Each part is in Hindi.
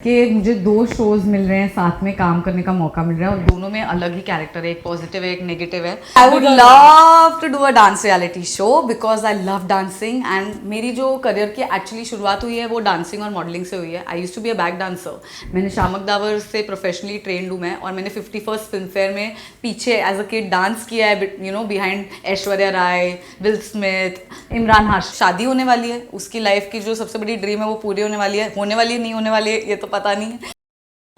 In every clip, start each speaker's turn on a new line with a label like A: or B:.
A: कि मुझे 2 शोज़ मिल रहे हैं, साथ में काम करने का मौका मिल रहा है और दोनों में अलग ही कैरेक्टर है, एक पॉजिटिव है एक नेगेटिव है। I would love to do a dance reality show because I love dancing and मेरी जो करियर की एक्चुअली शुरुआत हुई है वो डांसिंग और मॉडलिंग से हुई है। I used to be a back dancer. मैंने शामक दावर से प्रोफेशनली ट्रेंड हूँ मैं, और मैंने 51st फिल्म फेयर में पीछे एज अ किड डांस किया है, you know, behind Aishwarya Rai, Will Smith, Imran Hashmi. शादी होने वाली है, उसकी लाइफ की जो सबसे बड़ी ड्रीम है वो पूरी होने वाली है नहीं होने वाली है ये तो पता नहीं है।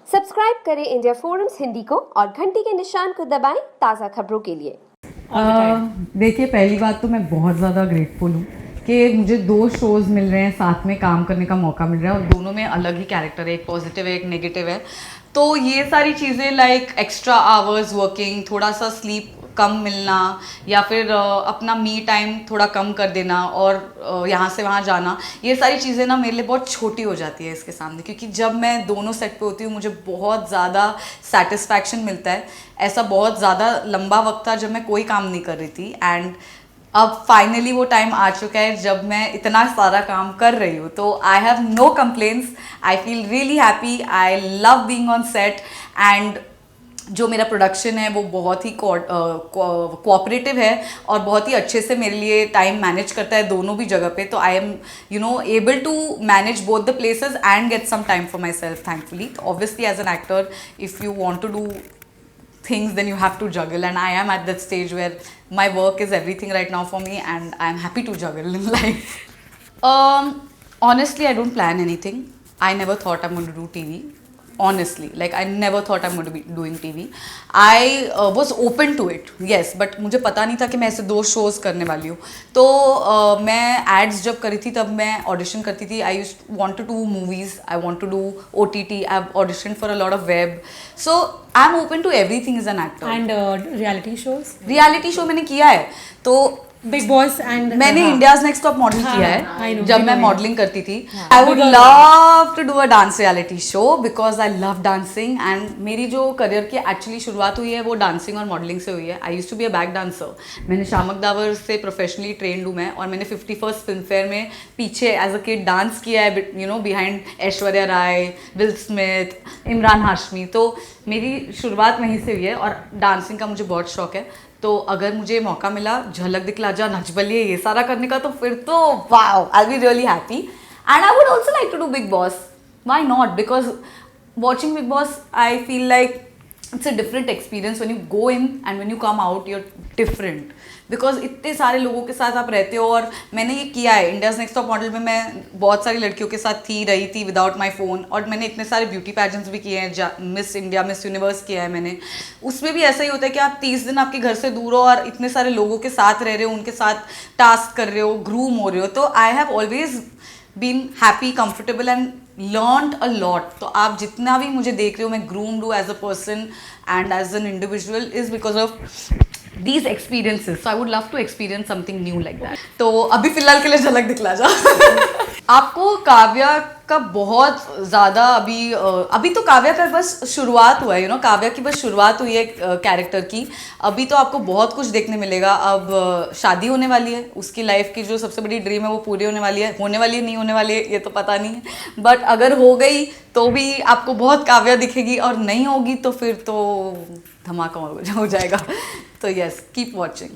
B: सब्सक्राइब करें इंडिया फोरम्स हिंदी को और घंटी के निशान को दबाएं ताज़ा खबरों के लिए।
A: देखिए, पहली बात तो मैं बहुत ज़्यादा ग्रेटफुल हूँ कि मुझे 2 शोज़ मिल रहे हैं, साथ में काम करने का मौका मिल रहा है और दोनों में अलग ही कैरेक्टर है, एक पॉजिटिव है एक नेगेटिव है। तो ये सारी चीज़ें लाइक एक्स्ट्रा आवर्स वर्किंग, थोड़ा सा स्लीप कम मिलना, या फिर अपना मी टाइम थोड़ा कम कर देना और यहाँ से वहाँ जाना, ये सारी चीज़ें ना मेरे लिए बहुत छोटी हो जाती है इसके सामने। क्योंकि जब मैं दोनों सेट पे होती हूँ मुझे बहुत ज़्यादा सेटिस्फैक्शन मिलता है। ऐसा बहुत ज़्यादा लंबा वक्त था जब मैं कोई काम नहीं कर रही थी, एंड अब फाइनली वो टाइम आ चुका है जब मैं इतना सारा काम कर रही हूँ। तो I have no complaints, I feel really happy, I love being on set, and जो मेरा प्रोडक्शन है वो बहुत ही कोऑपरेटिव है और बहुत ही अच्छे से मेरे लिए टाइम मैनेज करता है दोनों भी जगह पे। तो I am able to manage both the places and get some time for myself, thankfully. Obviously as an actor if you want to do things then you have to juggle, and I am at that stage where my work is everything right now for me and I am happy to juggle in life. Honestly, I don't plan anything. I never thought I'm going to do TV. Honestly, like I never thought I'm going to be doing TV. I was open to it, yes, but मुझे पता नहीं था कि मैं ऐसे 2 शोज़ करने वाली हूँ। तो मैं एड्स जब करी थी तब मैं ऑडिशन करती थी। I used want to do movies, I want to do OTT, I have audition for a lot of web, so I am open to everything as an actor.
C: And
A: reality show मैंने किया है, तो
C: बिग बॉस एंड
A: मैंने इंडियाज नेक्स्ट टॉप मॉडल किया है
C: I know,
A: जब मैं
C: know.
A: मॉडलिंग करती थी। I would love to do a dance reality show because I love dancing and मेरी जो करियर की एक्चुअली शुरुआत हुई है वो डांसिंग और मॉडलिंग से हुई है। I used to be a back dancer. मैंने शामक दावर से प्रोफेशनली ट्रेंड हूँ मैं, और मैंने 51st फिल्म फेयर में पीछे एज अ किड डांस किया है, you know, behind Aishwarya Rai, Will Smith, Imran Hashmi. तो मेरी शुरुआत वहीं से हुई है और डांसिंग का मुझे बहुत शौक है। तो अगर मुझे मौका मिला झलक दिखला जा, नच बलिए, ये सारा करने का, तो फिर तो wow, I be really happy. And I would also like to do Bigg Boss, why not, because watching Bigg Boss I feel like it's a different experience when you go in and when you come out you're different because इतने सारे लोगों के साथ आप रहते हो। और मैंने ये किया है इंडियाज नेक्स्ट टॉप मॉडल में, मैं बहुत सारी लड़कियों के साथ रही थी विदाउट माय फोन, और मैंने इतने सारे ब्यूटी पैजेंट्स भी किए हैं, मिस इंडिया, मिस यूनिवर्स किया है मैंने। उसमें भी ऐसा ही होता है कि आप 30 दिन आपके घर से दूर हो और इतने सारे लोगों के साथ रह रहे हो, उनके साथ टास्क कर रहे हो, ग्रूम हो रहे हो। तो I have always been happy, comfortable and learned a lot. तो आप जितना भी मुझे देख रहे हो मैं groomed हूँ as a person and as an individual is because of these experiences. So I would love to experience something new like that. तो अभी फिलहाल के लिए झलक दिखला जा। आपको काव्या का बहुत ज़्यादा अभी तो काव्या का बस शुरुआत हुआ है, यू नो, काव्या की बस शुरुआत हुई है कैरेक्टर की। अभी तो आपको बहुत कुछ देखने मिलेगा। अब शादी होने वाली है, उसकी लाइफ की जो सबसे बड़ी ड्रीम है वो पूरी होने वाली है नहीं होने वाली है ये तो पता नहीं है, बट अगर हो गई तो भी आपको बहुत काव्या दिखेगी, और नहीं होगी तो फिर तो धमाका हो जाएगा। तो यस, कीप वॉचिंग।